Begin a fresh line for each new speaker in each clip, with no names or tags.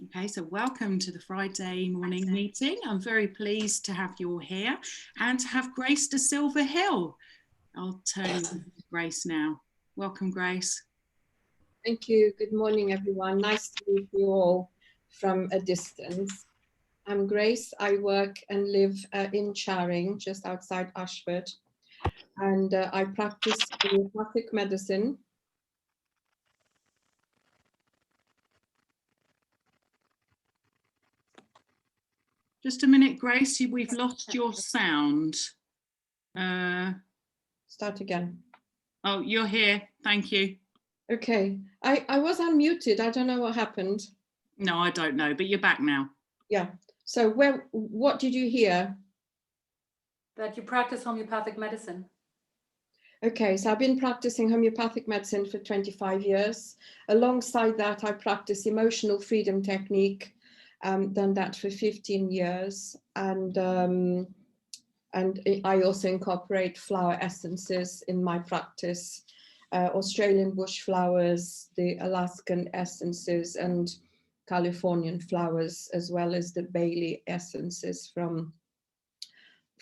Okay, so welcome to the Friday morning meeting. I'm very pleased to have you all here and to have Grace DaSilva-Hill. I'll turn to Grace now. Welcome, Grace.
Thank you. Good morning, everyone. Nice to meet you all from a distance. I'm Grace. I work and live in Charing, just outside Ashford, and I practice homeopathic medicine.
Just a minute, Grace, we've lost your sound.
Start again.
Oh, you're here. Thank you.
Okay. I was unmuted. I don't know what happened.
No, I don't know, but you're back now.
Yeah. So what did you hear?
That you practice homeopathic medicine.
Okay, so I've been practicing homeopathic medicine for 25 years. Alongside that, I practice emotional freedom technique. Done that for 15 years, and I also incorporate flower essences in my practice, Australian bush flowers, the Alaskan essences, and Californian flowers, as well as the Bailey essences from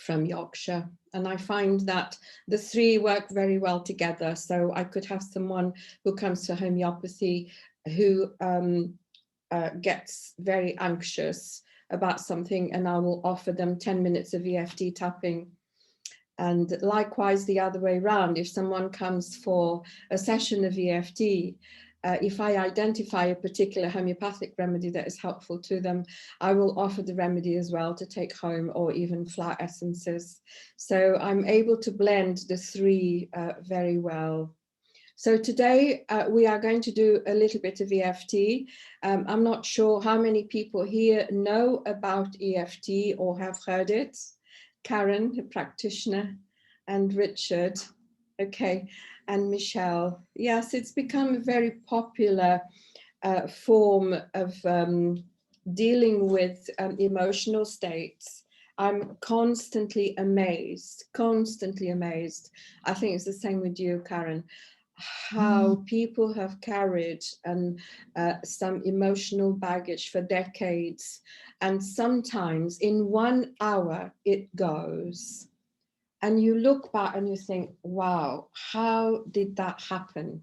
Yorkshire. And I find that the three work very well together. So I could have someone who comes to homeopathy who gets very anxious about something, and I will offer them 10 minutes of EFT-Tapping. And likewise, the other way around, if someone comes for a session of EFT, if I identify a particular homeopathic remedy that is helpful to them, I will offer the remedy as well to take home, or even flower essences. So I'm able to blend the three very well. So today we are going to do a little bit of EFT. I'm not sure how many people here know about EFT or have heard it. Karen, a practitioner, and Richard, okay, and Michelle. Yes, it's become a very popular form of dealing with emotional states. I'm constantly amazed. I think it's the same with you, Karen, how people have carried some emotional baggage for decades, and sometimes in 1 hour it goes, and you look back and you think, wow, how did that happen?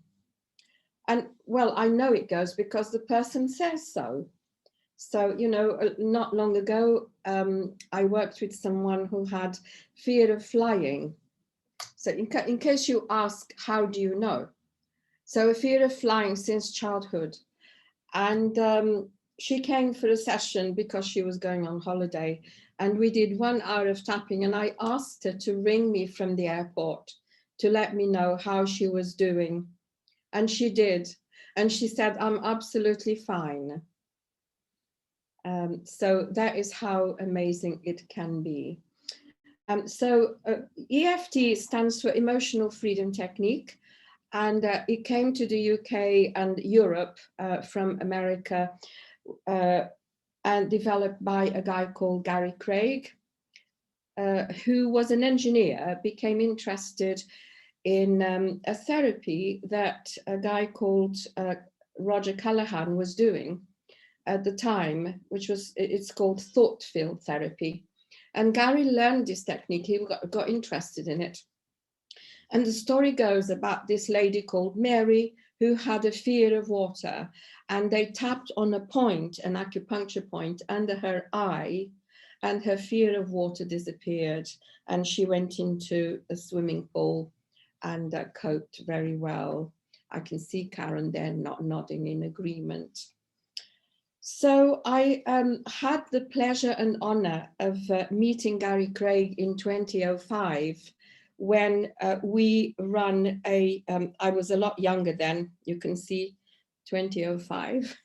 And well, I know it goes because the person says so. So, you know, not long ago, I worked with someone who had fear of flying. So in case you ask, how do you know? So a fear of flying since childhood. And she came for a session because she was going on holiday. And we did 1 hour of tapping. And I asked her to ring me from the airport to let me know how she was doing. And she did. And she said, I'm absolutely fine. So that is how amazing it can be. EFT stands for Emotional Freedom Technique. And it came to the UK and Europe from America and developed by a guy called Gary Craig, who was an engineer, became interested in a therapy that a guy called Roger Callahan was doing at the time, it's called thought field therapy. And Gary learned this technique, he got interested in it. And the story goes about this lady called Mary who had a fear of water, and they tapped on a point, an acupuncture point under her eye, and her fear of water disappeared, and she went into a swimming pool and coped very well. I can see Karen there nodding in agreement. So I had the pleasure and honor of meeting Gary Craig in 2005 when we run I was a lot younger then, you can see 2005.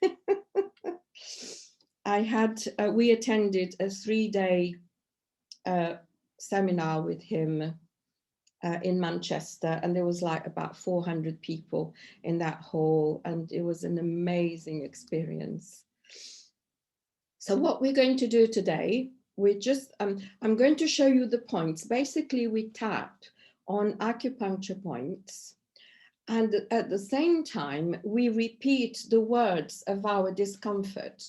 We attended a 3-day seminar with him in Manchester, and there was like about 400 people in that hall, and it was an amazing experience. So what we're going to do today, I'm going to show you the points. Basically, we tap on acupuncture points, and at the same time, we repeat the words of our discomfort.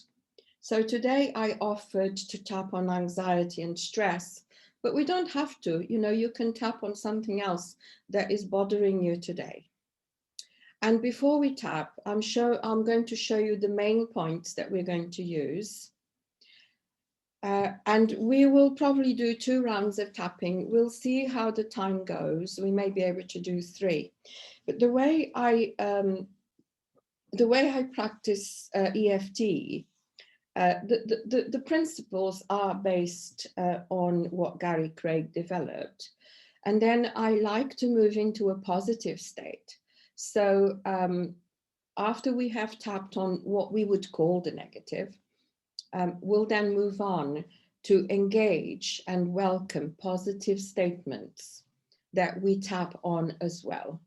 So today I offered to tap on anxiety and stress, but we don't have to, you know, you can tap on something else that is bothering you today. And before we tap, I'm going to show you the main points that we're going to use. And we will probably do 2 rounds of tapping. We'll see how the time goes. We may be able to do 3. But the way I practice EFT, the principles are based on what Gary Craig developed. And then I like to move into a positive state. So after we have tapped on what we would call the negative, we'll then move on to engage and welcome positive statements that we tap on as well.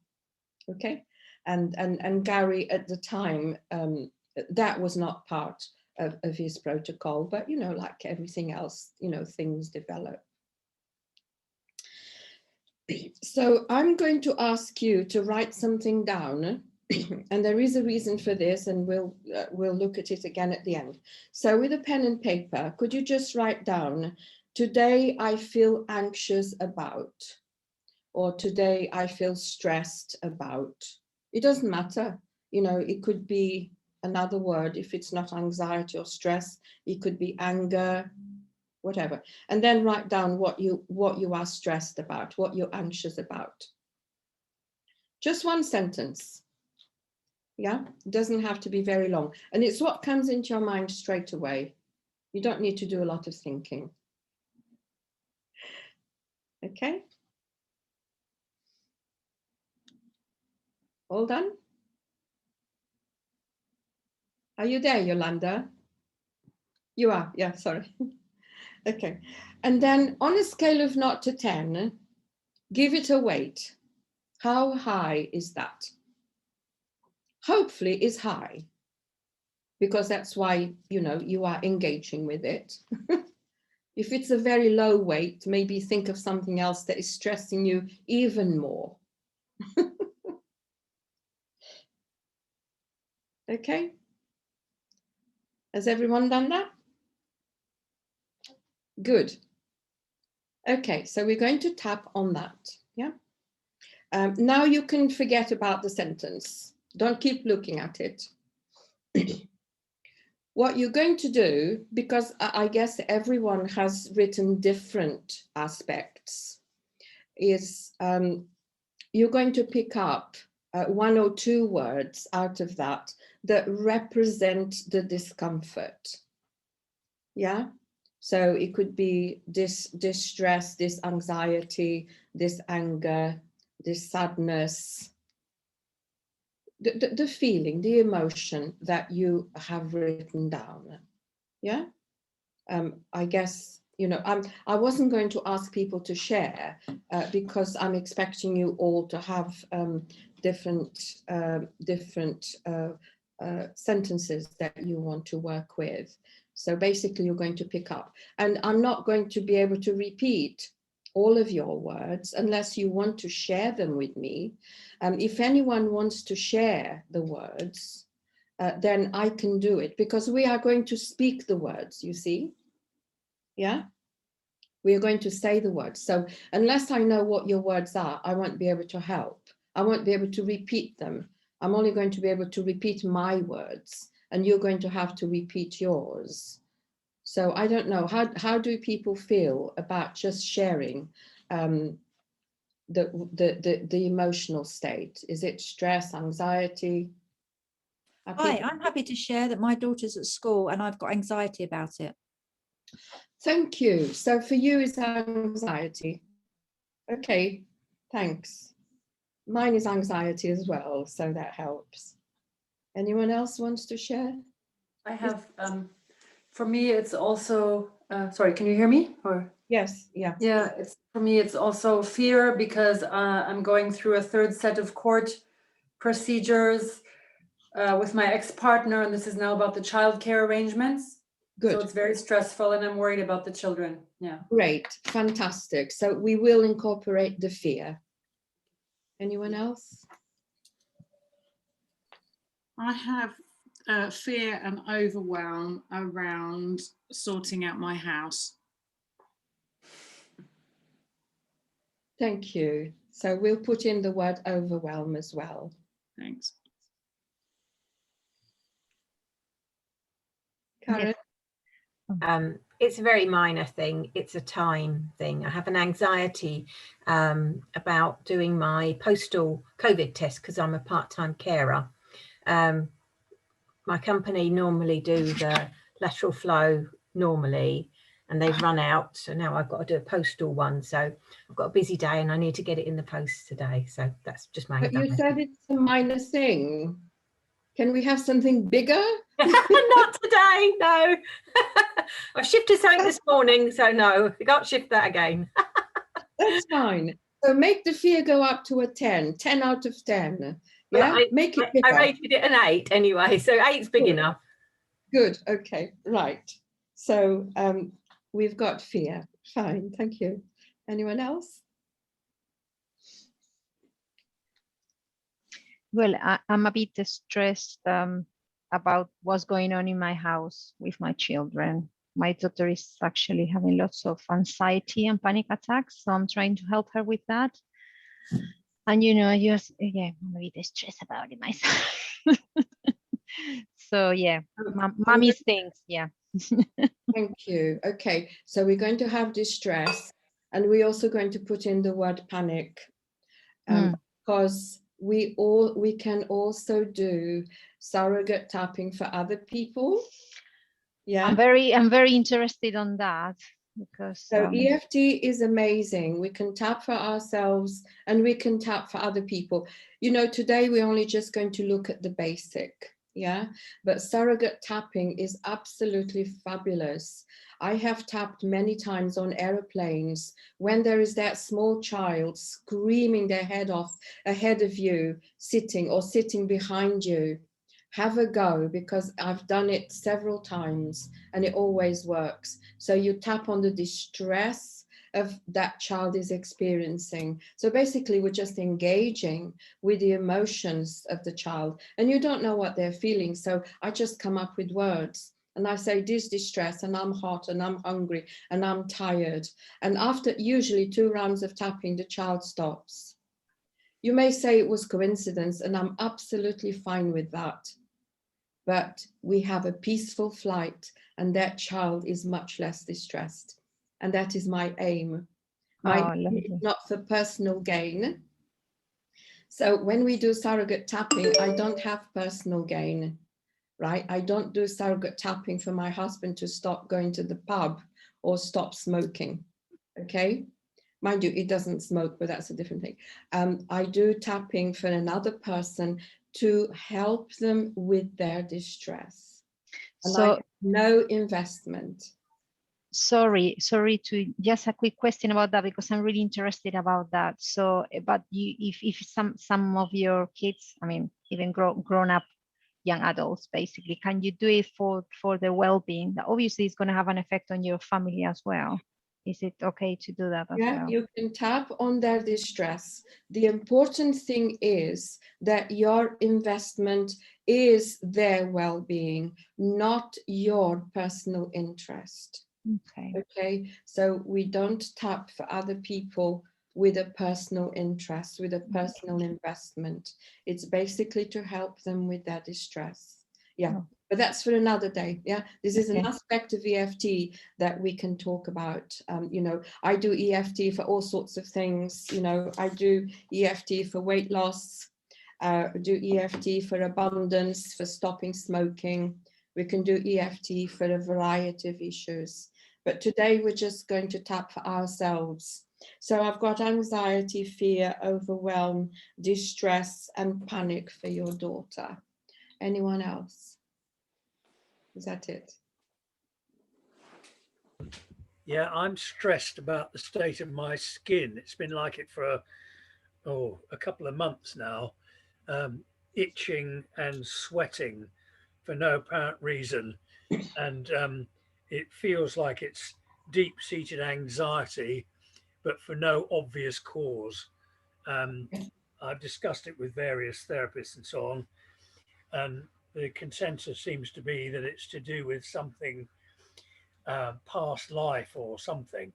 Okay, and Gary at the time, that was not part of his protocol, but you know, like everything else, you know, things develop. So I'm going to ask you to write something down, and there is a reason for this, and we'll look at it again at the end. So with a pen and paper, could you just write down, today I feel anxious about, or today I feel stressed about. It doesn't matter, you know, it could be another word. If it's not anxiety or stress, it could be anger, whatever. And then write down what you are stressed about, what you're anxious about. Just 1 sentence. Yeah, it doesn't have to be very long. And it's what comes into your mind straight away. You don't need to do a lot of thinking. Okay. All done? Are you there, Yolanda? You are, yeah, sorry. Okay. And then on a scale of 0 to 10, give it a weight. How high is that? Hopefully it's high, because that's why, you know, you are engaging with it. If it's a very low weight, maybe think of something else that is stressing you even more. Okay. Has everyone done that? Good. Okay, so we're going to tap on that. Yeah. Now you can forget about the sentence. Don't keep looking at it. What you're going to do, because I guess everyone has written different aspects, is you're going to pick up 1 or 2 words out of that that represent the discomfort. Yeah. So it could be this distress, this anxiety, this anger, this sadness, the feeling, the emotion that you have written down. Yeah. I guess, you know, I wasn't going to ask people to share because I'm expecting you all to have different sentences that you want to work with. So basically you're going to pick up, and I'm not going to be able to repeat all of your words unless you want to share them with me. If anyone wants to share the words, then I can do it, because we are going to speak the words, you see? Yeah, we are going to say the words. So unless I know what your words are, I won't be able to help. I won't be able to repeat them. I'm only going to be able to repeat my words, and you're going to have to repeat yours. So I don't know, how do people feel about just sharing the emotional state? Is it stress, anxiety?
Hi, I'm happy to share that my daughter's at school and I've got anxiety about it.
Thank you. So for you, it's anxiety. Okay, thanks. Mine is anxiety as well, so that helps. Anyone else wants to share?
I have, for me, it's also, sorry, can you hear me? Or
Yes, yeah.
yeah, for me, it's also fear, because I'm going through a 3rd set of court procedures with my ex-partner, and this is now about the childcare arrangements.
Good.
So it's very stressful, and I'm worried about the children. Yeah.
Great, fantastic. So we will incorporate the fear. Anyone else?
I have fear and overwhelm around sorting out my house.
Thank you. So we'll put in the word overwhelm as well.
Thanks.
Karen?
It's a very minor thing. It's a time thing. I have an anxiety about doing my postal COVID test because I'm a part-time carer. My company normally do the lateral flow normally, and they've run out. So now I've got to do a postal one. So I've got a busy day and I need to get it in the post today. So that's just my
But
anxiety.
you said it's a minor thing. Can we have something bigger?
Not today, no. I shifted something this morning, so no, we can't shift that again.
That's fine. So make the fear go up to a 10 out of 10. Yeah,
Well,
make it bigger.
I rated it an 8 anyway, so 8's big enough.
Good, okay, right. So we've got fear. Fine, thank you. Anyone else?
Well, I'm a bit stressed about what's going on in my house with my children. My daughter is actually having lots of anxiety and panic attacks, so I'm trying to help her with that. And I just, I'm a bit stressed about it myself. So yeah, mommy's things, yeah.
Thank you. Okay, so we're going to have distress, and we're also going to put in the word panic, because we can also do surrogate tapping for other people. Yeah,
I'm very interested on that, because
so EFT is amazing. We can tap for ourselves and we can tap for other people. Today we're only just going to look at the basic. Yeah, but surrogate tapping is absolutely fabulous. I have tapped many times on airplanes when there is that small child screaming their head off ahead of you, sitting behind you. Have a go, because I've done it several times and it always works. So you tap on the distress of that child is experiencing. So basically we're just engaging with the emotions of the child, and you don't know what they're feeling. So I just come up with words and I say, this distress, and I'm hot and I'm hungry and I'm tired. And after usually 2 rounds of tapping, the child stops. You may say it was coincidence, and I'm absolutely fine with that. But we have a peaceful flight and that child is much less distressed. And that is my aim. My aim is not for personal gain. So when we do surrogate tapping, I don't have personal gain, right? I don't do surrogate tapping for my husband to stop going to the pub or stop smoking, okay? Mind you, he doesn't smoke, but that's a different thing. I do tapping for another person to help them with their distress. And so, I have no investment.
Sorry to just a quick question about that, because I'm really interested about that. So, but if some of your kids, I mean, even grown up young adults, basically, can you do it for the well-being? That obviously is going to have an effect on your family as well. Is it okay to do that as well?
Yeah, you can tap on their distress. The important thing is that your investment is their well-being, not your personal interest. Okay, so we don't tap for other people with a personal interest, with a personal investment. It's basically to help them with their distress. Yeah, but that's for another day. Yeah, this is an aspect of EFT that we can talk about. I do EFT for all sorts of things. I do EFT for weight loss, do EFT for abundance, for stopping smoking. We can do EFT for a variety of issues. But today we're just going to tap for ourselves. So I've got anxiety, fear, overwhelm, distress, and panic for your daughter. Anyone else? Is that it?
Yeah, I'm stressed about the state of my skin. It's been like it for a couple of months now, itching and sweating for no apparent reason. And it feels like it's deep-seated anxiety, but for no obvious cause. I've discussed it with various therapists and so on. And the consensus seems to be that it's to do with something past life or something.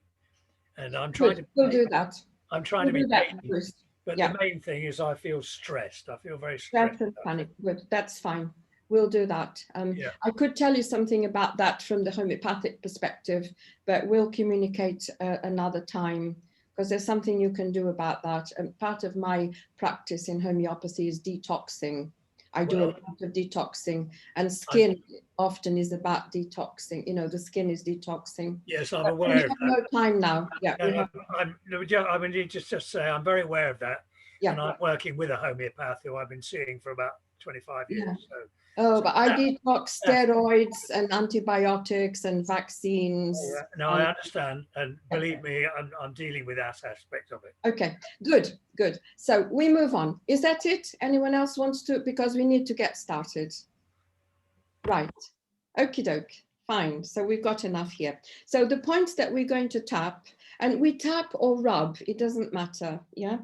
And I'm trying to.
We'll do that.
I'm trying
We'll
to
do
be
that,
patient,
Bruce.
but
Yeah.
the main thing is I feel stressed. I feel very
Stress
stressed.
and panic. Good. That's fine. We'll do that.
Yeah.
I could tell you something about that from the homeopathic perspective, but we'll communicate another time, because there's something you can do about that. And part of my practice in homeopathy is detoxing. I do a lot of detoxing, and skin often is about detoxing. You know, the skin is detoxing.
Yes, I'm
But
aware
we
of
have
that.
no time now. Yeah, we have.
I mean, just say I'm very aware of that.
Yeah.
And I'm working with a homeopath who I've been seeing for about 25 years.
Yeah.
So,
Oh, but I detox steroids and antibiotics and vaccines.
yeah, no, I understand. And believe me, I'm dealing with that aspect of it.
Okay, good, good. So we move on. Is that it? Anyone else wants to? Because we need to get started. Right. Okie doke. Fine. So we've got enough here. So the points that we're going to tap, and we tap or rub, it doesn't matter. Yeah.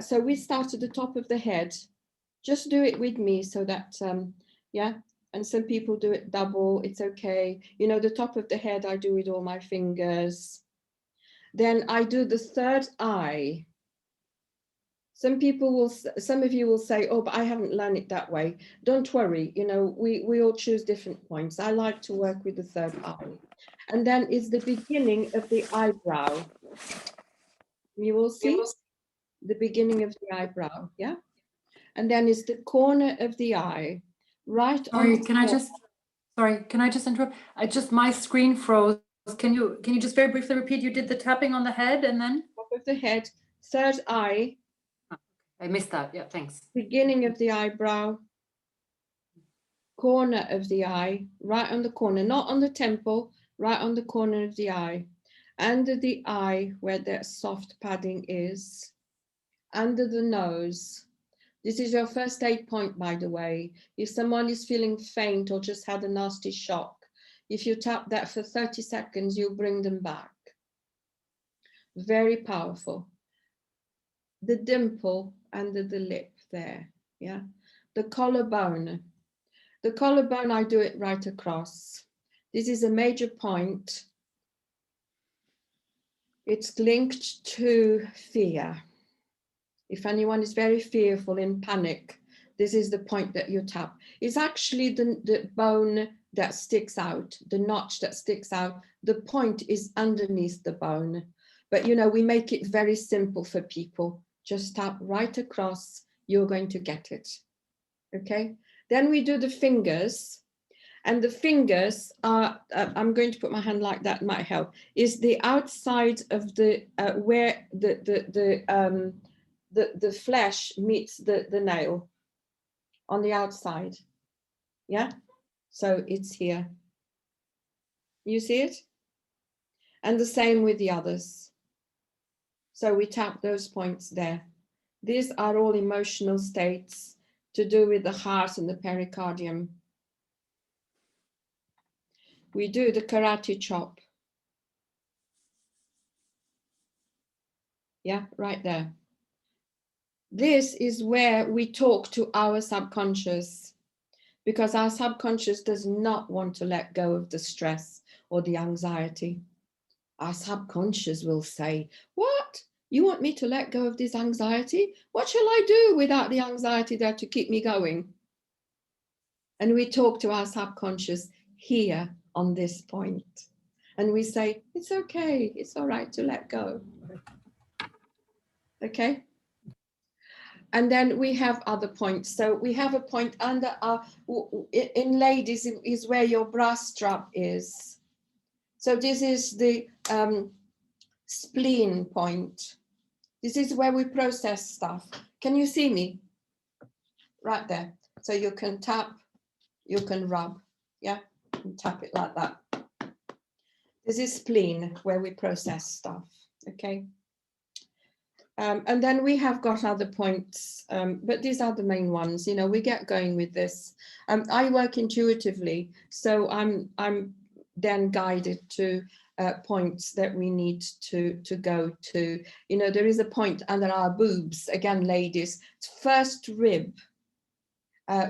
So we start at the top of the head. Just do it with me so that, yeah. And some people do it double. It's okay. You know, the top of the head, I do with all my fingers. Then I do the third eye. Some of you will say, oh, but I haven't learned it that way. Don't worry, you know, we all choose different points. I like to work with the third eye. And then it's the beginning of the eyebrow. You will see the beginning of the eyebrow, yeah? And then it's the corner of the eye, right?
Sorry, can I just interrupt? My screen froze. Can you just very briefly repeat? You did the tapping on the head and then?
Top of the head, third eye.
I missed that. Yeah, thanks.
Beginning of the eyebrow, corner of the eye, right on the corner, not on the temple, right on the corner of the eye, under the eye where the soft padding is, under the nose. This is your first aid point, by the way. If someone is feeling faint or just had a nasty shock, if you tap that for 30 seconds, you'll bring them back. Very powerful. The dimple under the lip there, yeah. The collarbone. The collarbone, I do it right across. This is a major point. It's linked to fear. If anyone is very fearful, in panic, this is the point that you tap. It's actually the bone that sticks out, the notch that sticks out. The point is underneath the bone. But you know, we make it very simple for people. Just tap right across, you're going to get it. Okay, then we do the fingers. And the fingers are, I'm going to put my hand like that, might help, is the outside of the, where the flesh meets the nail on the outside. Yeah, so it's here. You see it? And the same with the others. So we tap those points there. These are all emotional states to do with the heart and the pericardium. We do the karate chop. Yeah, right there. This is where we talk to our subconscious, because our subconscious does not want to let go of the stress or the anxiety. Our subconscious will say, what? You want me to let go of this anxiety? What shall I do without the anxiety there to keep me going? And we talk to our subconscious here on this point. And we say, it's okay, it's all right to let go. Okay? And then we have other points. So we have a point under our, in ladies, is where your bra strap is. So this is the spleen point. This is where we process stuff. Can you see me? Right there. So you can tap, you can rub, yeah? And tap it like that. This is spleen, where we process stuff, okay? And then we have got other points, but these are the main ones. You know, we get going with this. I work intuitively, so I'm then guided to points that we need to go to. You know, there is a point under our boobs, again, ladies, first rib.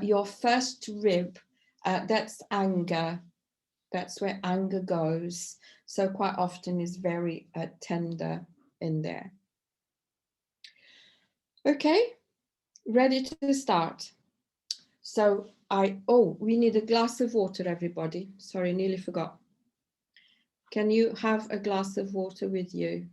Your first rib That's anger. That's where anger goes. So quite often is very tender in there. Okay, ready to start. So we need a glass of water, everybody. Sorry, nearly forgot. Can you have a glass of water with you?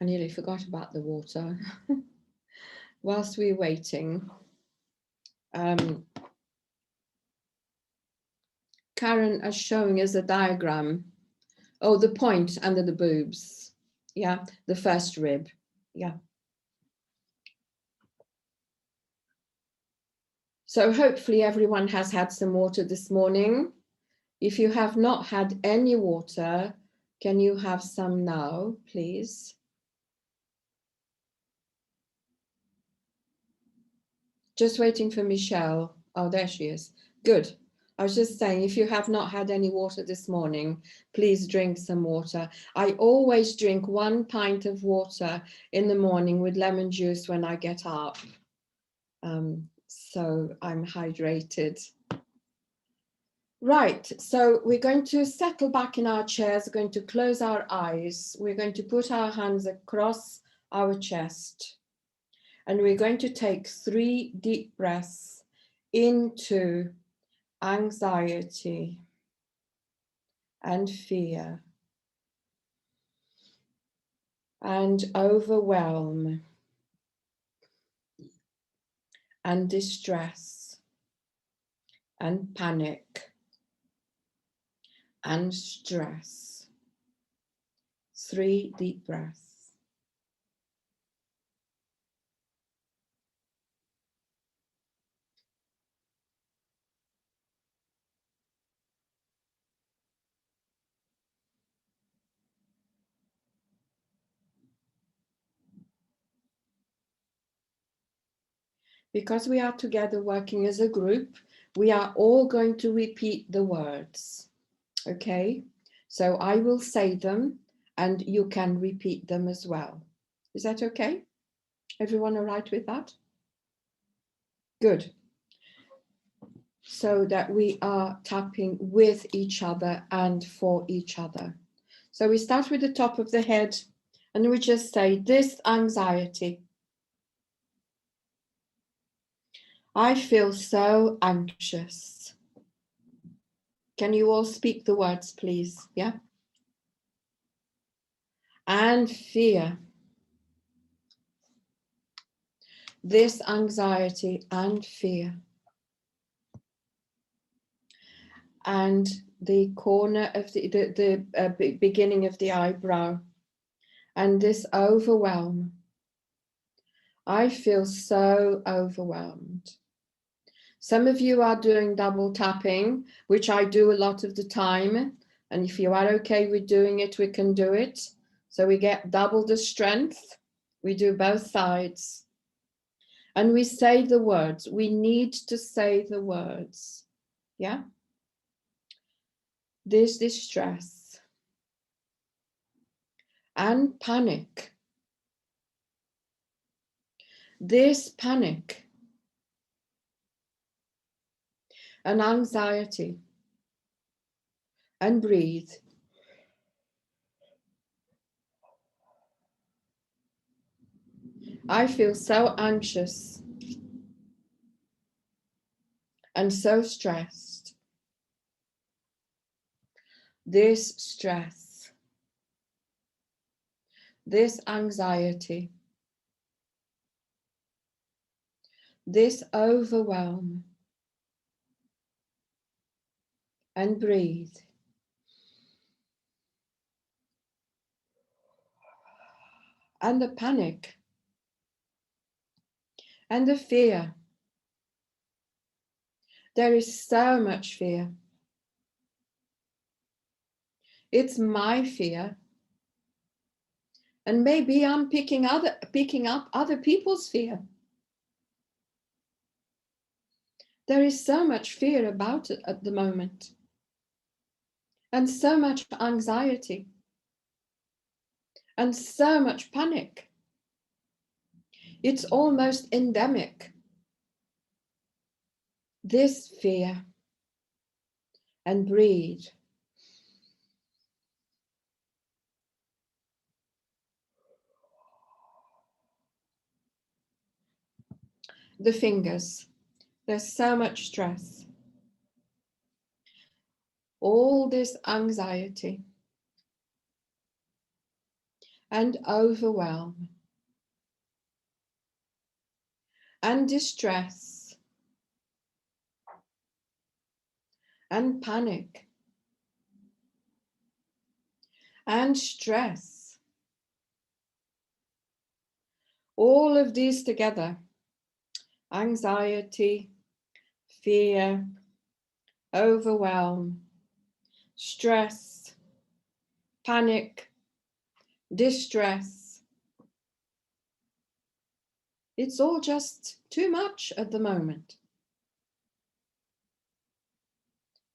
I nearly forgot about the water. Whilst we're waiting, Karen is showing us a diagram. Oh, the point under the boobs. Yeah, the first rib. Yeah. So hopefully everyone has had some water this morning. If you have not had any water, can you have some now, please? Just waiting for Michelle. Oh, there she is. Good. I was just saying, if you have not had any water this morning, please drink some water. I always drink 1 pint of water in the morning with lemon juice when I get up. So I'm hydrated. Right, so we're going to settle back in our chairs, we're going to close our eyes, we're going to put our hands across our chest, and we're going to take 3 deep breaths into anxiety and fear and overwhelm and distress and panic and stress. 3 deep breaths. Because we are together working as a group, we are all going to repeat the words. Okay, so I will say them and you can repeat them as well. Is that okay? Everyone all right with that? Good. So that we are tapping with each other and for each other. So we start with the top of the head and we just say, this anxiety. I feel so anxious. Can you all speak the words, please? Yeah. And fear. This anxiety and fear. And the corner of the beginning of the eyebrow. And this overwhelm. I feel so overwhelmed. Some of you are doing double tapping, which I do a lot of the time. And if you are okay with doing it, we can do it. So we get double the strength. We do both sides. And we say the words. We need to say the words. Yeah? This distress and panic. This panic and anxiety. And breathe. I feel so anxious and so stressed. This stress, this anxiety, this overwhelm, and breathe. and the panic and the fear. There is so much fear. It's my fear. And maybe I'm picking up other people's fear. There is so much fear about it at the moment. And so much anxiety. And so much panic. It's almost endemic. This fear. And breathe. The fingers. There's so much stress. All this anxiety and overwhelm and distress and panic and stress. All of these together, anxiety, fear, overwhelm, stress, panic, distress. It's all just too much at the moment.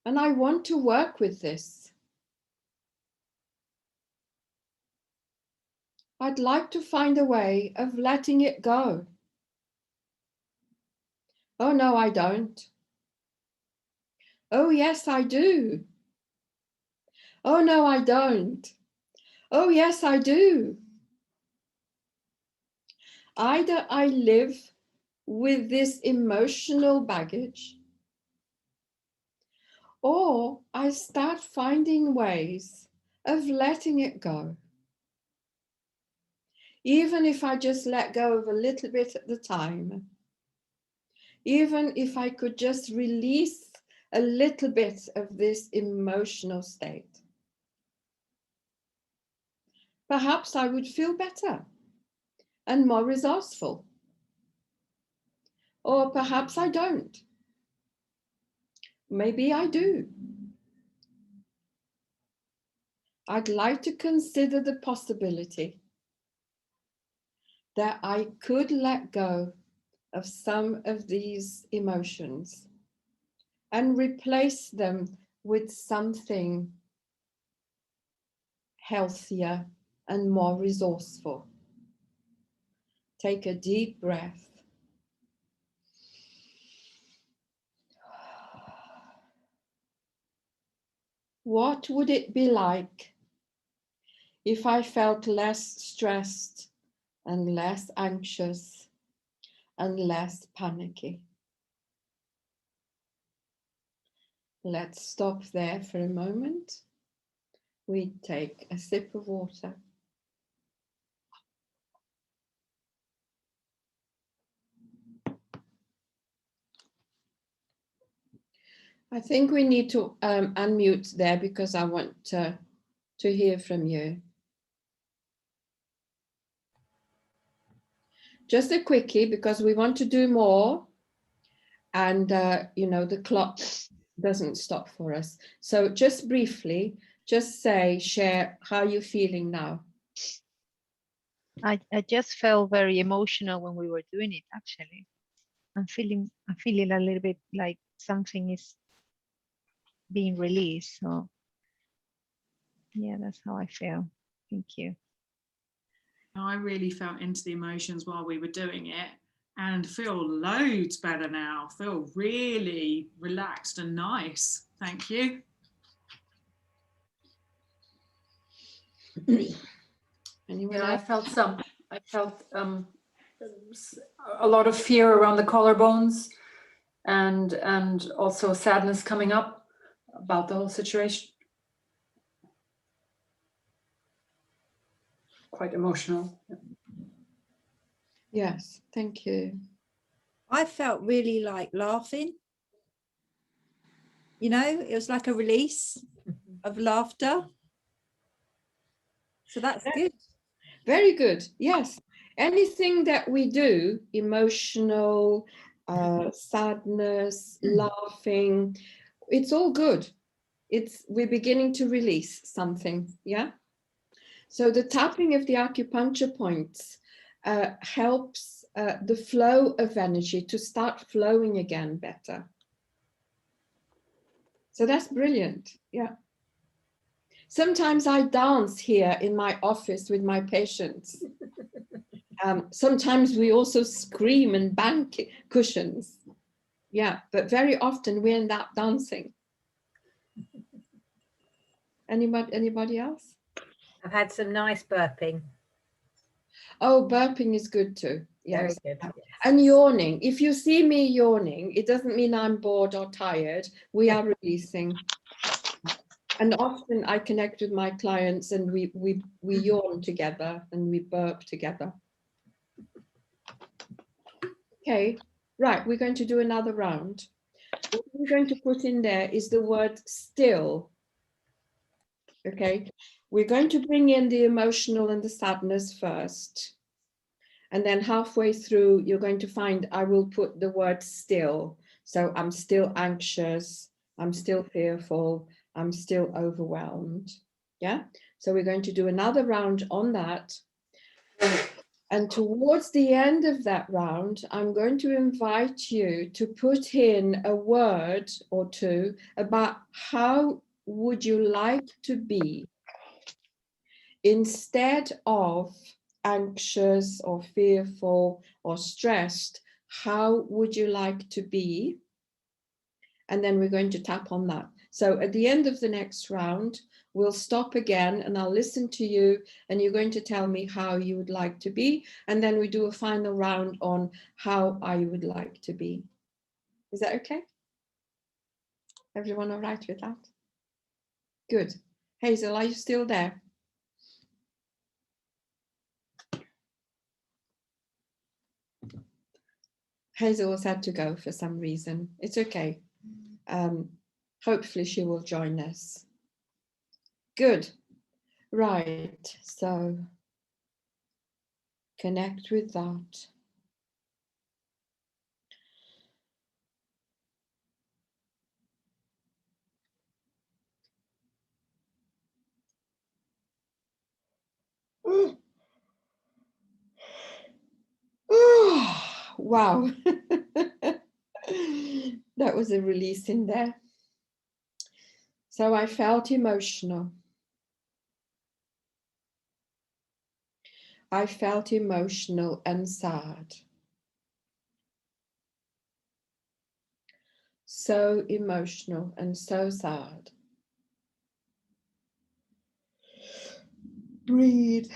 And I want to work with this. I'd like to find a way of letting it go. Oh, no, I don't. Oh, yes, I do. Oh, no, I don't. Oh, yes, I do. Either I live with this emotional baggage, or I start finding ways of letting it go. Even if I just let go of a little bit at the time, even if I could just release a little bit of this emotional state, perhaps I would feel better and more resourceful. Or perhaps I don't. Maybe I do. I'd like to consider the possibility that I could let go of some of these emotions and replace them with something healthier and more resourceful. Take a deep breath. What would it be like if I felt less stressed and less anxious and less panicky? Let's stop there for a moment. We take a sip of water. I think we need to unmute there because I want to hear from you. Just a quickie, because we want to do more, and you know, the clock doesn't stop for us. So just briefly, just share how you're feeling now.
I just felt very emotional when we were doing it, actually. I'm feeling a little bit like something is being released. So yeah, that's how I feel. Thank you.
I really felt into the emotions while we were doing it and feel loads better now. Feel really relaxed and nice. Thank you.
Anyone
Yeah,
else?
I felt a lot of fear around the collarbones and also sadness coming up about the whole situation. Quite emotional.
Yes, thank you.
I felt really like laughing. You know, it was like a release of laughter. So that's good.
Very good. Yes. Anything that we do, emotional, sadness, laughing, it's all good. We're beginning to release something. Yeah. So the tapping of the acupuncture points helps the flow of energy to start flowing again better. So that's brilliant. Yeah. Sometimes I dance here in my office with my patients. Sometimes we also scream and bang cushions. Yeah, but very often we end up dancing. Anybody else?
I've had some nice burping.
Oh, burping is good too. Yes.
Very good.
And yawning. If you see me yawning, it doesn't mean I'm bored or tired. We are releasing. And often I connect with my clients and we yawn together and we burp together. Okay, right, we're going to do another round. What we're going to put in there is the word still. Okay, we're going to bring in the emotional and the sadness first. And then halfway through, you're going to find I will put the word still. So I'm still anxious, I'm still fearful, I'm still overwhelmed. Yeah, so we're going to do another round on that. And towards the end of that round, I'm going to invite you to put in a word or two about how would you like to be instead of anxious or fearful or stressed. How would you like to be? And then we're going to tap on that. So at the end of the next round, we'll stop again and I'll listen to you and you're going to tell me how you would like to be. And then we do a final round on how I would like to be. Is that okay? Everyone all right with that? Good. Hazel, are you still there? Hazel has had to go for some reason. It's okay. Hopefully she will join us. Good. Right. So connect with that. Oh, wow. That was a release in there. So I felt emotional. I felt emotional and sad. So emotional and so sad. Breathe.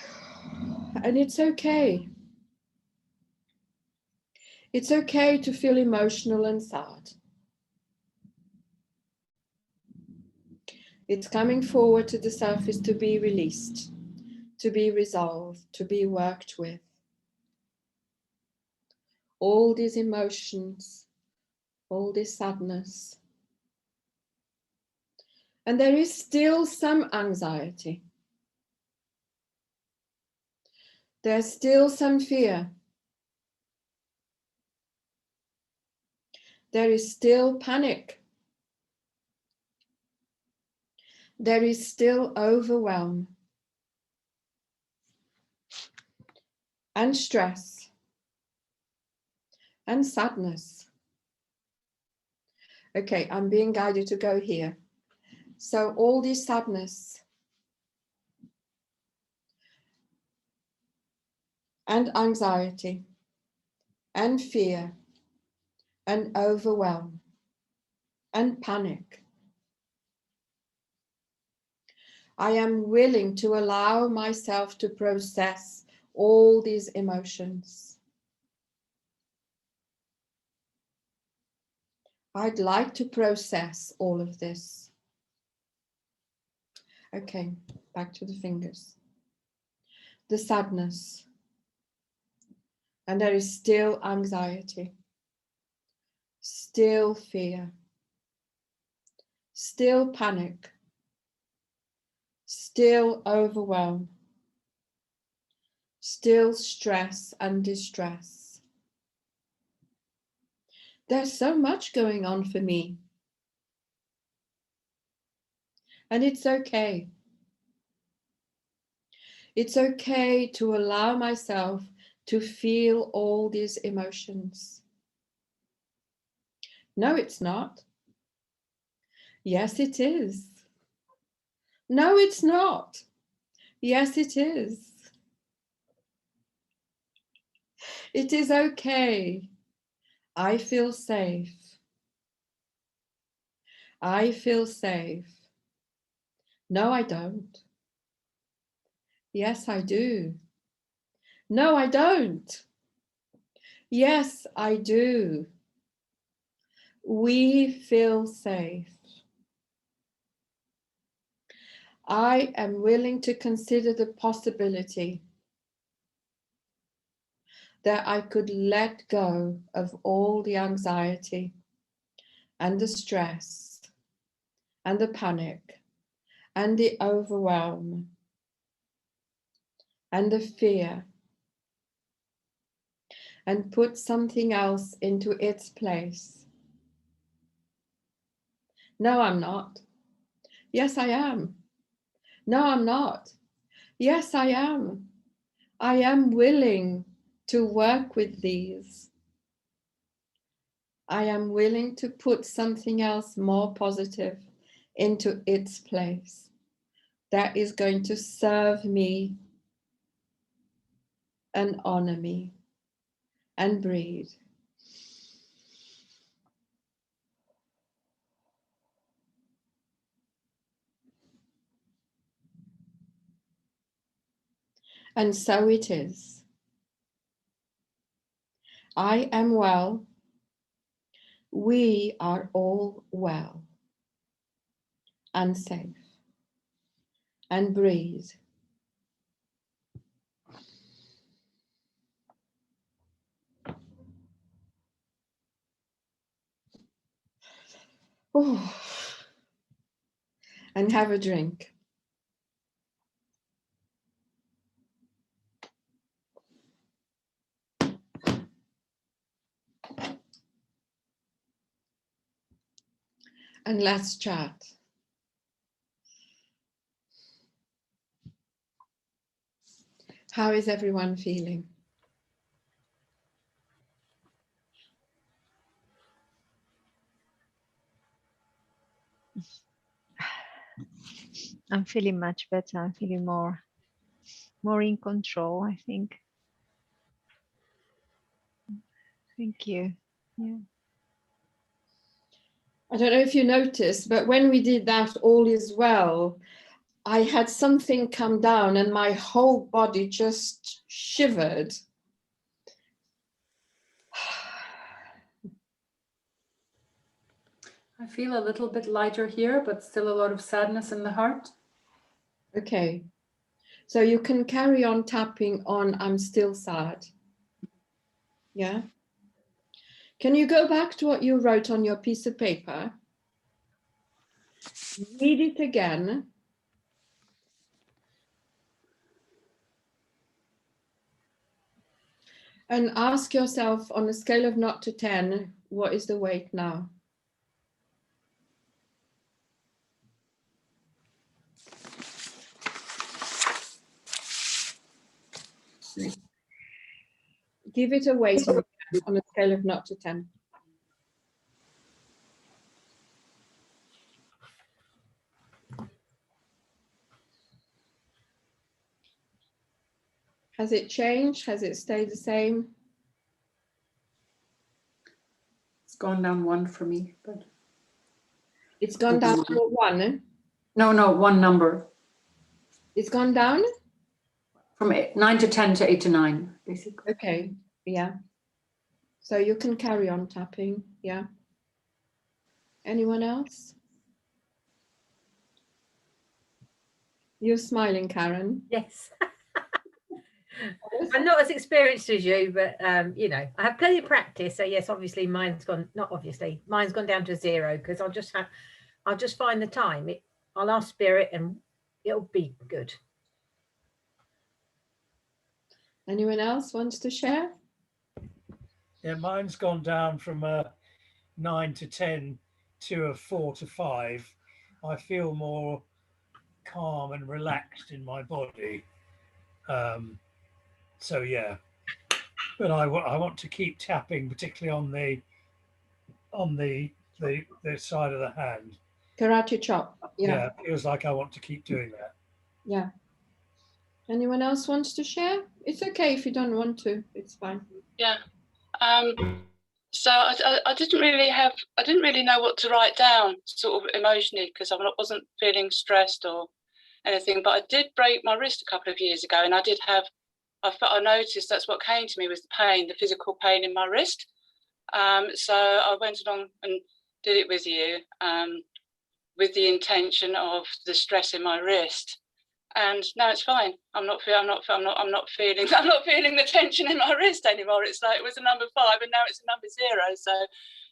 And it's okay. It's okay to feel emotional and sad. It's coming forward to the surface to be released, to be resolved, to be worked with. All these emotions, all this sadness. And there is still some anxiety. There's still some fear. There is still panic. There is still overwhelm and stress and sadness. Okay, I'm being guided to go here. So all this sadness and anxiety and fear and overwhelm and panic. I am willing to allow myself to process all these emotions. I'd like to process all of this. Okay, back to the fingers. The sadness. And there is still anxiety, still fear, still panic, still overwhelm, still stress and distress. There's so much going on for me. And it's okay. It's okay to allow myself to feel all these emotions. No, it's not. Yes, it is. No, it's not. Yes, it is. It is okay. I feel safe. I feel safe. No, I don't. Yes, I do. No, I don't. Yes, I do. We feel safe. I am willing to consider the possibility that I could let go of all the anxiety and the stress and the panic and the overwhelm and the fear, and put something else into its place. No, I'm not. Yes, I am. No, I'm not. Yes, I am. I am willing to work with these. I am willing to put something else more positive into its place that is going to serve me and honor me. And breathe. And so it is. I am well. We are all well and safe. And breathe. Ooh. And have a drink. And let's chat. How is everyone feeling?
I'm feeling much better. I'm feeling more in control, I think. Thank you. Yeah.
I don't know if you noticed, but when we did that all is well, I had something come down and my whole body just shivered.
I feel a little bit lighter here, but still a lot of sadness in the heart.
Okay, so you can carry on tapping on I'm still sad. Yeah. Can you go back to what you wrote on your piece of paper? Read it again. And ask yourself on a scale of 0 to 10, what is the weight now? Give it a weight on a scale of 0 to 10. Has it changed? Has it stayed the same?
It's gone down 1 for me, but
It's gone down to 1.
no, 1 number.
It's gone down?
From 9 to 10 to 8 to 9, basically.
Okay, yeah. So you can carry on tapping, yeah. Anyone else? You're smiling, Karen.
Yes. I'm not as experienced as you, but you know, I have plenty of practice. So yes, obviously mine's gone down to 0 because I'll just find the time. I'll ask spirit and it'll be good.
Anyone else wants to share?
Yeah, mine's gone down from a 9 to 10 to a 4 to 5. I feel more calm and relaxed in my body. So yeah, but I want to keep tapping, particularly on the side of the hand.
Karate chop.
Yeah, it feels like I want to keep doing that.
Yeah. Anyone else wants to share? It's okay if you don't want to. It's fine.
Yeah. So I didn't really know what to write down, sort of emotionally, because I wasn't feeling stressed or anything. But I did break my wrist a couple of years ago, and I noticed that's what came to me was the pain, the physical pain in my wrist. So I went along and did it with you, with the intention of the stress in my wrist. And now it's fine. I'm not feeling the tension in my wrist anymore. It's like it was a number 5 and now it's a number 0. So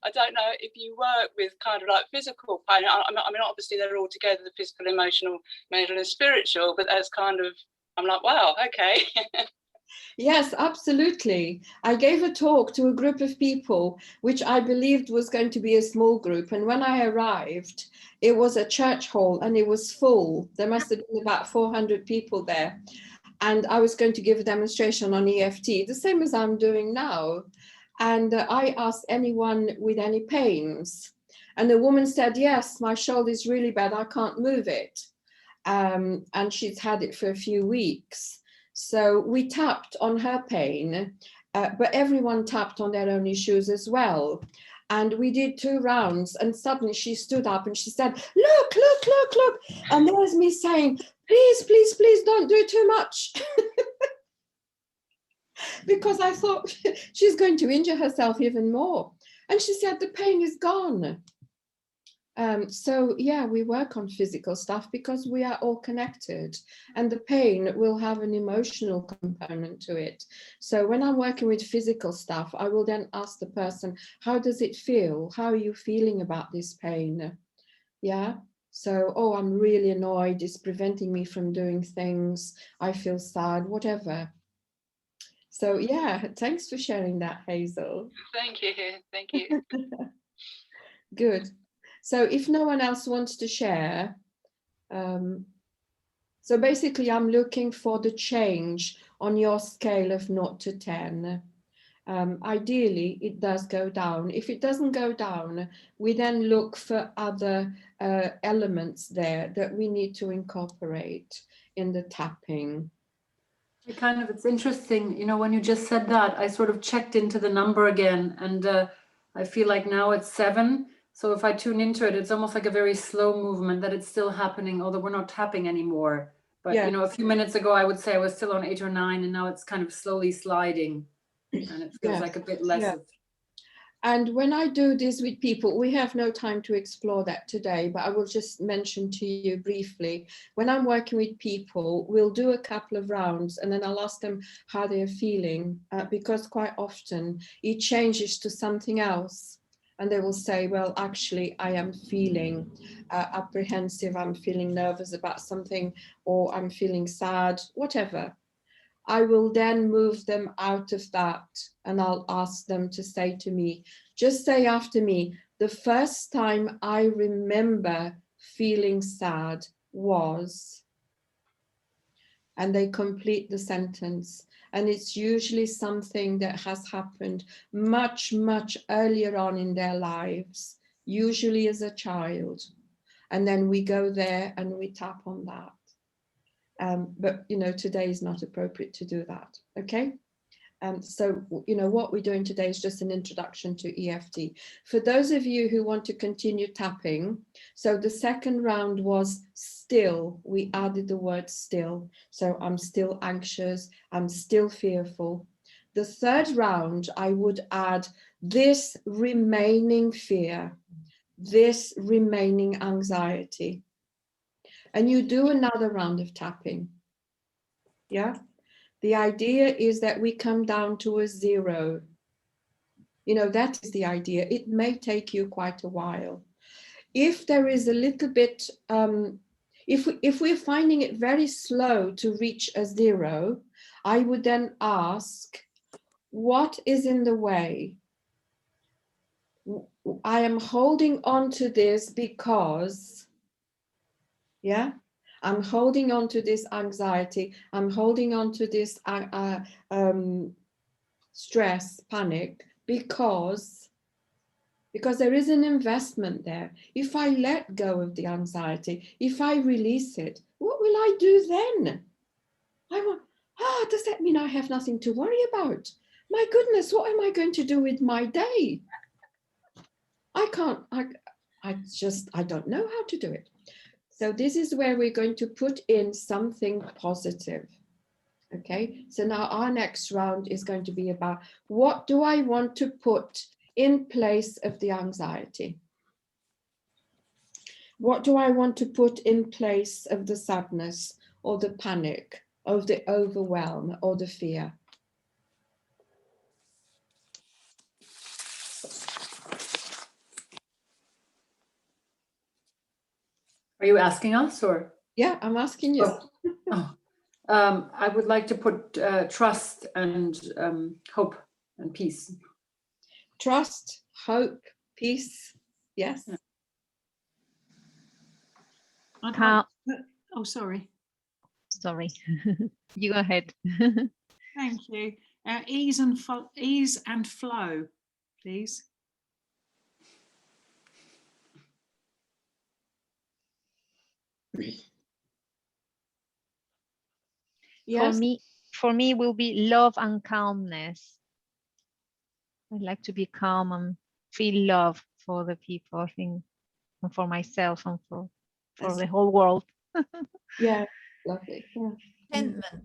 I don't know if you work with kind of like physical pain. I mean, obviously they're all together, the physical, emotional, mental and spiritual, but that's kind of, I'm like, wow, okay.
Yes, absolutely. I gave a talk to a group of people, which I believed was going to be a small group. And when I arrived, it was a church hall and it was full. There must have been about 400 people there. And I was going to give a demonstration on EFT, the same as I'm doing now. And I asked anyone with any pains. And the woman said, yes, my shoulder is really bad. I can't move it. And she's had it for a few weeks. So we tapped on her pain, but everyone tapped on their own issues as well. And we did 2 rounds and suddenly she stood up and she said, look, look, look, look. And there's me saying, please, please, please don't do too much. Because I thought she's going to injure herself even more. And she said, the pain is gone. So yeah, we work on physical stuff because we are all connected and the pain will have an emotional component to it. So when I'm working with physical stuff, I will then ask the person, how does it feel? How are you feeling about this pain? Yeah. So, oh, I'm really annoyed. It's preventing me from doing things. I feel sad, whatever. So yeah, thanks for sharing that, Hazel.
Thank you. Thank you.
Good. So if no one else wants to share, so basically I'm looking for the change on your scale of 0 to 10. Ideally, it does go down. If it doesn't go down, we then look for other elements there that we need to incorporate in the tapping.
It's interesting, you know, when you just said that, I sort of checked into the number again, and I feel like now it's 7. So if I tune into it, it's almost like a very slow movement that it's still happening, although we're not tapping anymore. But, you know, a few minutes ago, I would say I was still on 8 or 9, and now it's kind of slowly sliding. And it feels like a bit less of...
And when I do this with people, we have no time to explore that today, but I will just mention to you briefly. When I'm working with people, we'll do a couple of rounds and then I'll ask them how they're feeling, because quite often it changes to something else. And they will say, well, actually, I am feeling apprehensive, I'm feeling nervous about something, or I'm feeling sad, whatever. I will then move them out of that and I'll ask them to say to me, just say after me, the first time I remember feeling sad was, and they complete the sentence. And it's usually something that has happened much, much earlier on in their lives, usually as a child. And then we go there and we tap on that. But, you know, today is not appropriate to do that, okay? So, you know, what we're doing today is just an introduction to EFT. For those of you who want to continue tapping, so the second round was still, we added the word still. So I'm still anxious, I'm still fearful. The third round, I would add this remaining fear, this remaining anxiety. And you do another round of tapping. Yeah. The idea is that we come down to a 0. You know, that is the idea. It may take you quite a while. If there is a little bit, if we're finding it very slow to reach a 0, I would then ask, what is in the way? I am holding on to this because, yeah, I'm holding on to this anxiety. I'm holding on to this stress, panic, because there is an investment there. If I let go of the anxiety, if I release it, what will I do then? I want, does that mean I have nothing to worry about? My goodness, what am I going to do with my day? I can't, I don't know how to do it. So this is where we're going to put in something positive. Okay, so now our next round is going to be about, what do I want to put in place of the anxiety? What do I want to put in place of the sadness or the panic, of the overwhelm or the fear?
Are you asking us, or?
Yeah, I'm asking you.
I would like to put trust and hope and peace.
Trust, hope, peace. Yes.
Oh, sorry.
Sorry. You go ahead.
Thank you. Ease and flow, please.
Yes.
For me will be love and calmness. I like to be calm and feel love for the people, I think, and for myself and for the whole world.
Yeah, lovely. Yeah.
Contentment.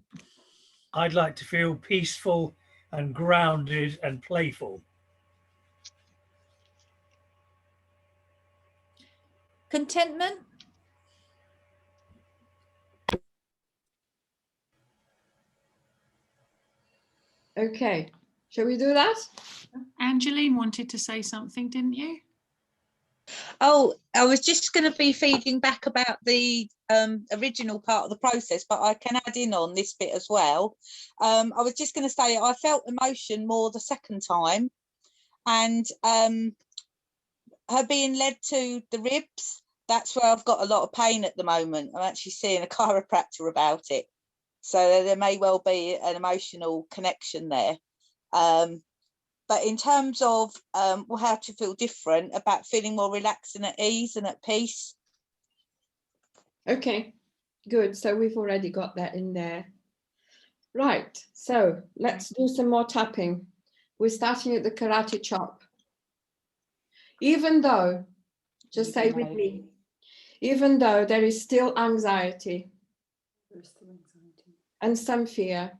I'd like to feel peaceful and grounded and playful.
Contentment.
Okay, shall we do that?
Angeline wanted to say something, didn't you?
Oh, I was just going to be feeding back about the original part of the process, but I can add in on this bit as well. I was just going to say I felt emotion more the second time, and her being led to the ribs, that's where I've got a lot of pain at the moment. I'm actually seeing a chiropractor about it. So there may well be an emotional connection there. But in terms of how to feel different, about feeling more relaxed and at ease and at peace.
Okay, good. So we've already got that in there. Right, so let's do some more tapping. We're starting at the karate chop. Even though, just say with me, even though there is still anxiety, and some fear,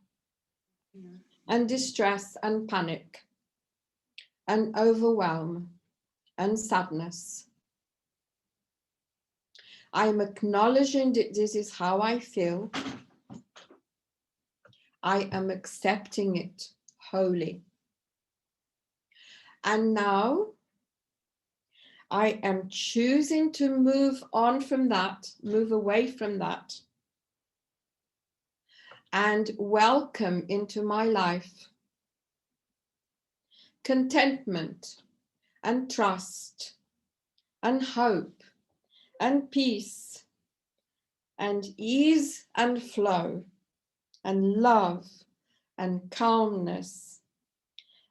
and distress and panic, and overwhelm and sadness, I am acknowledging that this is how I feel. I am accepting it wholly. And now I am choosing to move on from that, move away from that, and welcome into my life contentment and trust and hope and peace and ease and flow and love and calmness.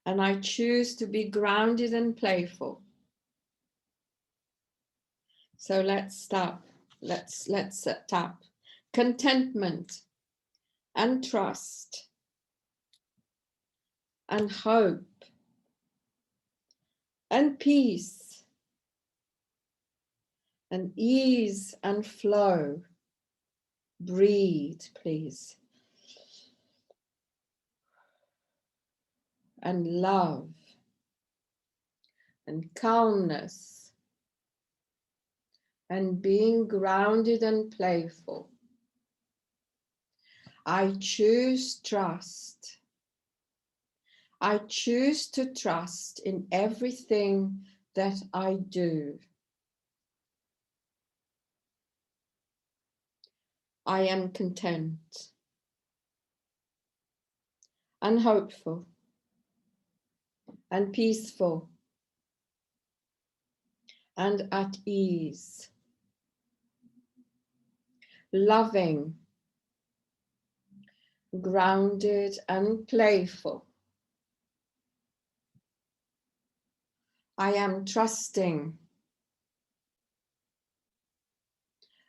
And I choose to be grounded and playful. So let's start. Let's tap. Contentment and trust and hope and peace and ease and flow. Breathe, please. And love and calmness and being grounded and playful. I choose trust. I choose to trust in everything that I do. I am content. and hopeful and peaceful and at ease, loving, grounded and playful. I am trusting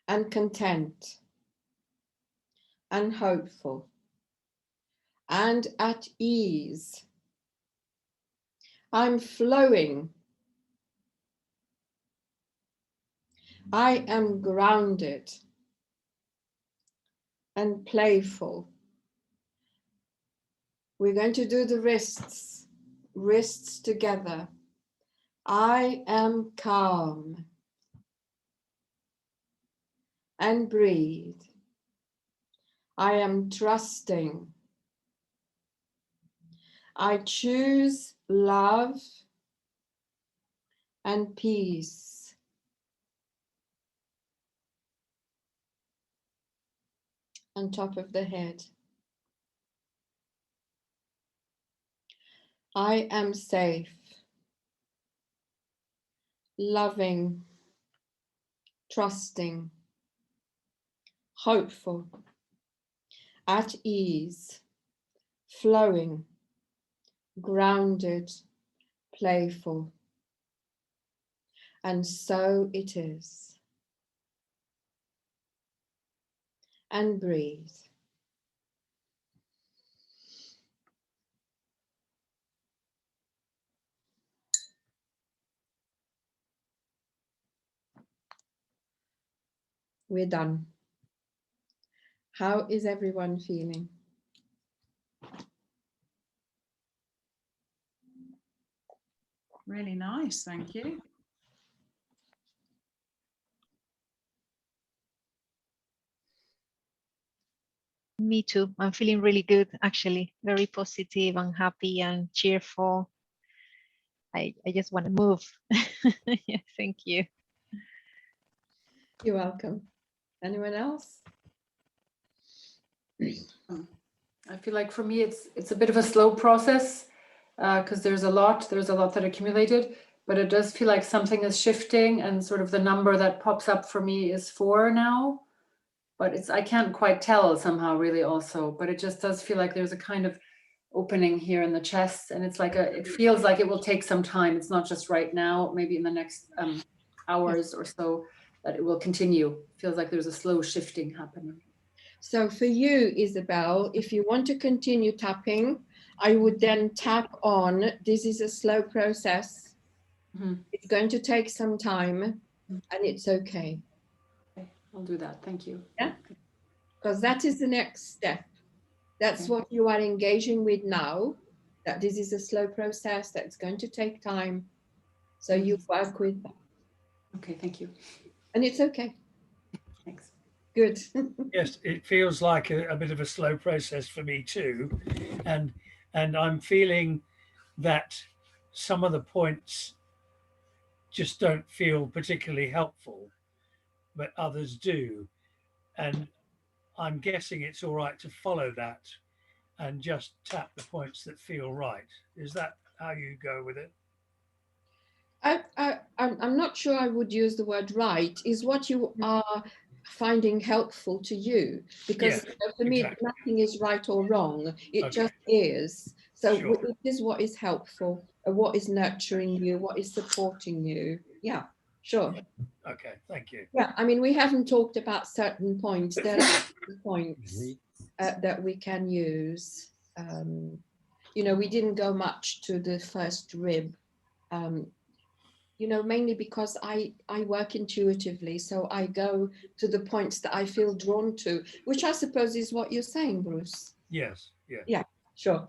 and content and hopeful and at ease. I'm flowing. I am grounded and playful. We're going to do the wrists together. I am calm. And breathe. I am trusting. I choose love and peace. On top of the head. I am safe, loving, trusting, hopeful, at ease, flowing, grounded, playful. And so it is. And breathe. We're done. How is everyone feeling?
Really nice, thank you.
Me too. I'm feeling really good, actually. Very positive and happy and cheerful. I just want to move. Yeah, thank you.
You're welcome. Anyone else?
I feel like for me, it's a bit of a slow process because there's a lot that accumulated, but it does feel like something is shifting, and sort of the number that pops up for me is 4 now, but I can't quite tell somehow really also, but it just does feel like there's a kind of opening here in the chest, and it's like it feels like it will take some time. It's not just right now, maybe in the next hours or so that it will continue. It feels like there's a slow shifting happening.
So for you, Isabel, if you want to continue tapping, I would then tap on, this is a slow process.
Mm-hmm.
It's going to take some time and it's okay.
Okay, I'll do that. Thank you.
Yeah, because that is the next step. That's
Okay.
what you are engaging with now, that this is a slow process that's going to take time. So you work with that.
Okay, thank you.
And it's okay.
Thanks.
Good.
Yes, it feels like a bit of a slow process for me too. And I'm feeling that some of the points just don't feel particularly helpful, but others do. And I'm guessing it's all right to follow that and just tap the points that feel right. Is that how you go with it?
I'm not sure I would use the word right. Is what you are finding helpful to you, because for me nothing is right or wrong, it just is. So
Sure.
it is what is helpful, what is nurturing you, what is supporting you. Yeah, sure.
Okay, thank you.
Yeah, I mean, we haven't talked about certain points. There are points that we can use. You know, we didn't go much to the first rib, you know, mainly because I work intuitively. So I go to the points that I feel drawn to, which I suppose is what you're saying, Bruce.
Yes, yeah.
Yeah, sure.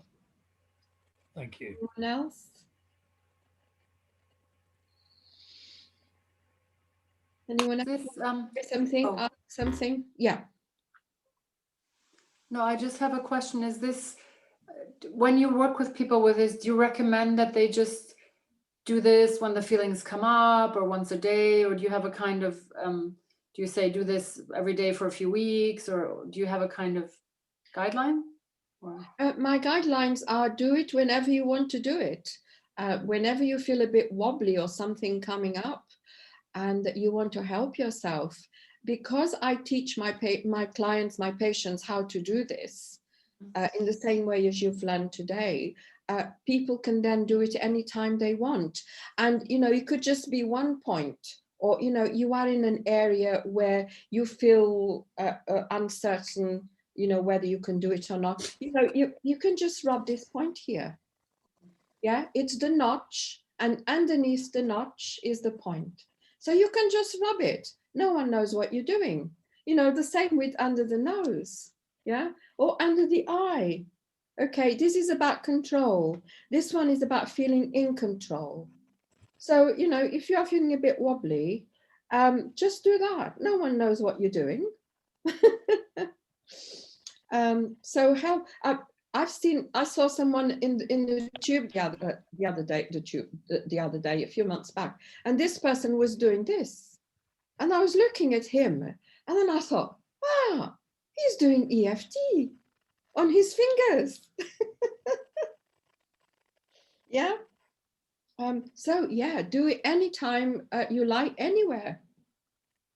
Thank you.
Anyone else? Anyone else? Something? Something? Yeah.
No, I just have a question. Is this, when you work with people with this, do you recommend that they just do this when the feelings come up, or once a day, or do you have a kind of, do you say do this every day for a few weeks, or do you have a kind of guideline? Wow.
My guidelines are do it whenever you want to do it. Whenever you feel a bit wobbly or something coming up and that you want to help yourself. Because I teach my clients, my patients how to do this in the same way as you've learned today, people can then do it anytime they want. And, you know, it could just be one point, or, you know, you are in an area where you feel uncertain, you know, whether you can do it or not. You know, you can just rub this point here. Yeah, it's the notch, and underneath the notch is the point. So you can just rub it. No one knows what you're doing. You know, the same with under the nose, yeah, or under the eye. Okay, this is about control. This one is about feeling in control. So, you know, if you are feeling a bit wobbly, just do that. No one knows what you're doing. So how I saw someone in the tube the other day, a few months back, and this person was doing this, and I was looking at him, and then I thought, ah, he's doing EFT on his fingers. Yeah. So yeah, do it anytime you like, anywhere.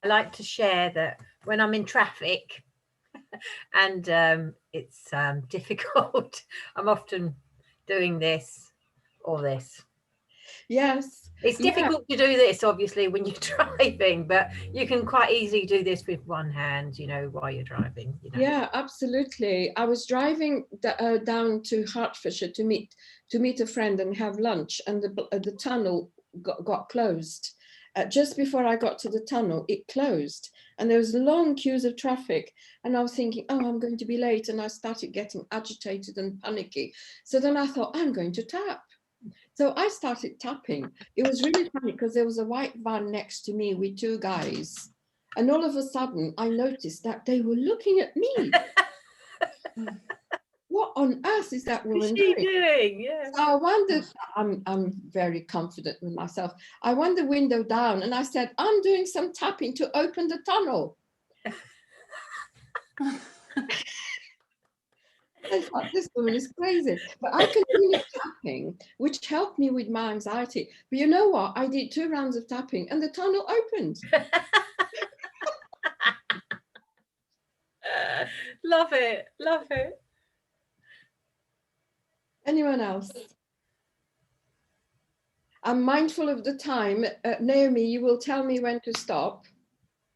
I like to share that when I'm in traffic and it's difficult, I'm often doing this or this.
Yes.
It's difficult to do this, obviously, when you're driving, but you can quite easily do this with one hand, you know, while you're driving. You know.
Yeah, absolutely. I was driving down to Hertfordshire to meet a friend and have lunch, and the tunnel got closed. Just before I got to the tunnel, it closed, and there was long queues of traffic, and I was thinking, oh, I'm going to be late, and I started getting agitated and panicky. So then I thought, I'm going to tap. So I started tapping. It was really funny because there was a white van next to me with two guys, and all of a sudden I noticed that they were looking at me. What on earth is that woman doing? Yeah. So I wondered, I'm very confident with myself. I wound the window down and I said, I'm doing some tapping to open the tunnel. I thought, this woman is crazy. But I continued tapping, which helped me with my anxiety. But you know what? I did 2 rounds of tapping and the tunnel opened.
Love it. Love it.
Anyone else? I'm mindful of the time. Naomi, you will tell me when to stop.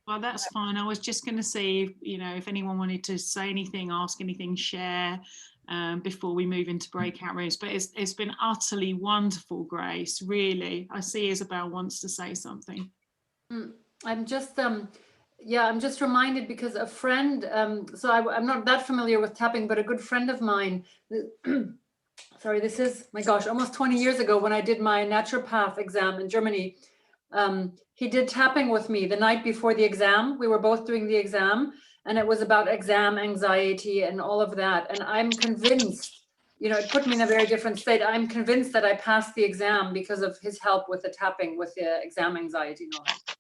Well, that's fine. I was just going to see, you know, if anyone wanted to say anything, ask anything, share before we move into breakout rooms. But it's been utterly wonderful, Grace. Really, I see Isabel wants to say something.
I'm just I'm just reminded because a friend. So I'm not that familiar with tapping, but a good friend of mine. Sorry, this is, my gosh, almost 20 years ago when I did my naturopath exam in Germany. He did tapping with me the night before the exam. We were both doing the exam, and it was about exam anxiety and all of that. And I'm convinced, you know, it put me in a very different state. I'm convinced that I passed the exam because of his help with the tapping, with the exam anxiety.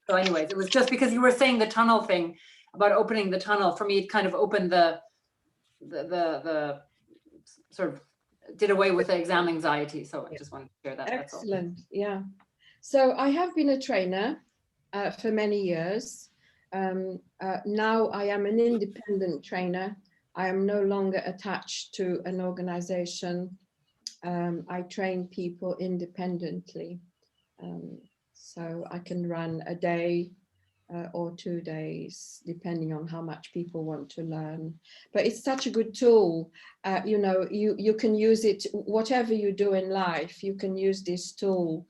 So anyways, it was just because you were saying the tunnel thing about opening the tunnel. For me, it kind of opened the sort of did away with the exam anxiety. So I just wanted to share that.
Excellent. Yeah. So I have been a trainer for many years. Now I am an independent trainer. I am no longer attached to an organization. I train people independently. So I can run a day or 2 days, depending on how much people want to learn. But it's such a good tool. You know, you can use it, whatever you do in life, you can use this tool.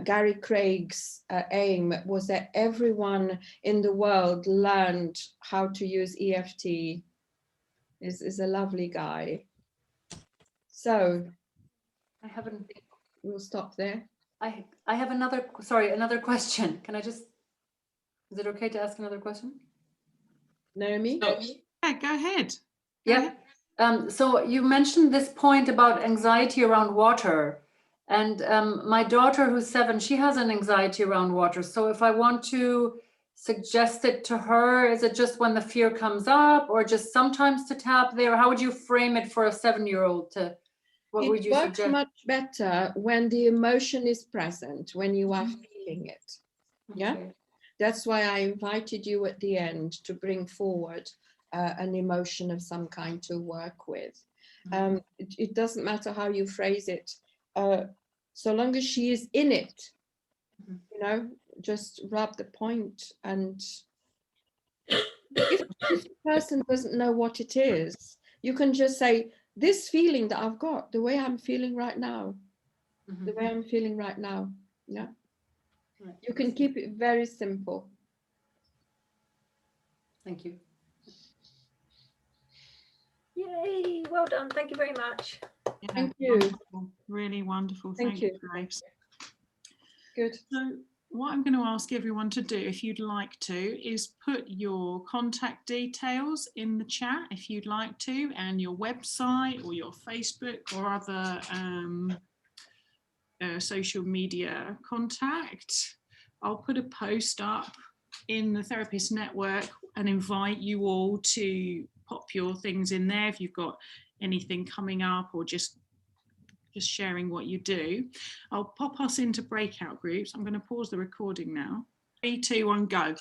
Gary Craig's aim was that everyone in the world learned how to use EFT. Is a lovely guy. So we'll stop there.
I have another question. Can I just, is it okay to ask another question?
Naomi?
Yeah, go ahead.
Yeah. So you mentioned this point about anxiety around water, and my daughter who's 7, she has an anxiety around water. So if I want to suggest it to her? Is it just when the fear comes up, or just sometimes to tap there? How would you frame it for a 7-year-old to, what would
It
you
works
suggest?
much better when the emotion is present, when you are feeling it. Yeah,
Okay.
that's why I invited you at the end to bring forward an emotion of some kind to work with. It doesn't matter how you phrase it, so long as she is in it, you know, just rub the point. And if the person doesn't know what it is, you can just say, this feeling that I've got, the way I'm feeling right now, the way I'm feeling right now. Yeah.
Right.
You can keep it very simple.
Thank you.
Yay, well done. Thank you very much.
Yeah,
Thank you.
wonderful, really wonderful.
Thank you.
Grace.
Good.
So what I'm going to ask everyone to do, if you'd like to, is put your contact details in the chat if you'd like to, and your website or your Facebook or other social media contact. I'll put a post up in the Therapist Network and invite you all to pop your things in there if you've got anything coming up, or just sharing what you do. I'll pop us into breakout groups. I'm going to pause the recording now. 3, 2, 1, go.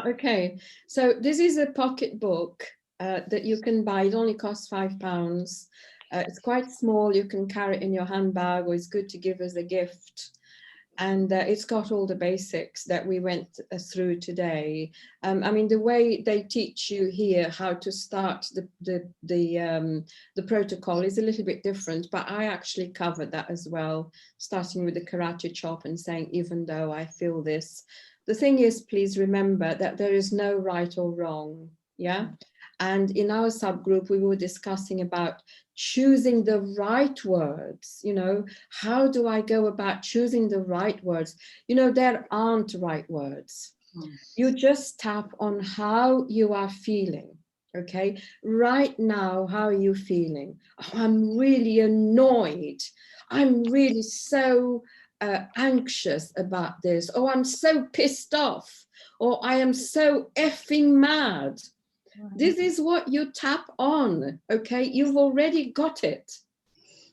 Okay, so this is a pocket book that you can buy. It only costs £5. It's quite small. You can carry it in your handbag, or it's good to give as a gift. And it's got all the basics that we went through today. I mean, the way they teach you here how to start the protocol is a little bit different, but I actually covered that as well, starting with the karate chop and saying, even though I feel this. The thing is, please remember that there is no right or wrong. Yeah. And in our subgroup, we were discussing about choosing the right words. You know, how do I go about choosing the right words? You know, there aren't right words. You just tap on how you are feeling. Okay, right now, how are you feeling? Oh, I'm really annoyed. I'm really so anxious about this. Oh, I'm so pissed off. Or I am so effing mad. This is what you tap on, okay? You've already got it,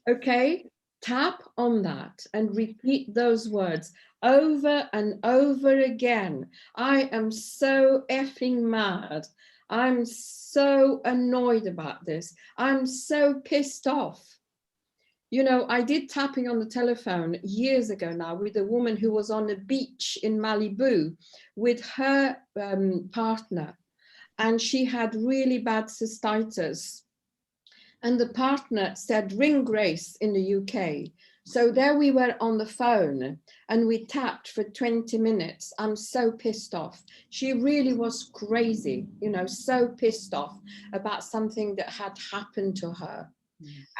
okay? Tap on that and repeat those words over and over again. I am so effing mad. I'm so annoyed about this. I'm so pissed off. You know, I did tapping on the telephone years ago now with a woman who was on a beach in Malibu with her partner. And she had really bad cystitis. And the partner said, ring Grace in the UK. So there we were on the phone and we tapped for 20 minutes. I'm so pissed off. She really was crazy, you know, so pissed off about something that had happened to her.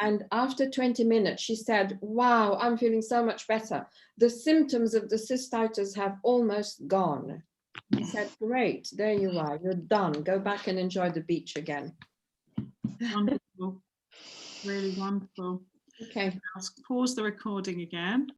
And after 20 minutes, she said, wow, I'm feeling so much better. The symptoms of the cystitis have almost gone. He said, great, there you are, you're done. Go back and enjoy the beach again.
Wonderful, really wonderful.
Okay.
I'll pause the recording again.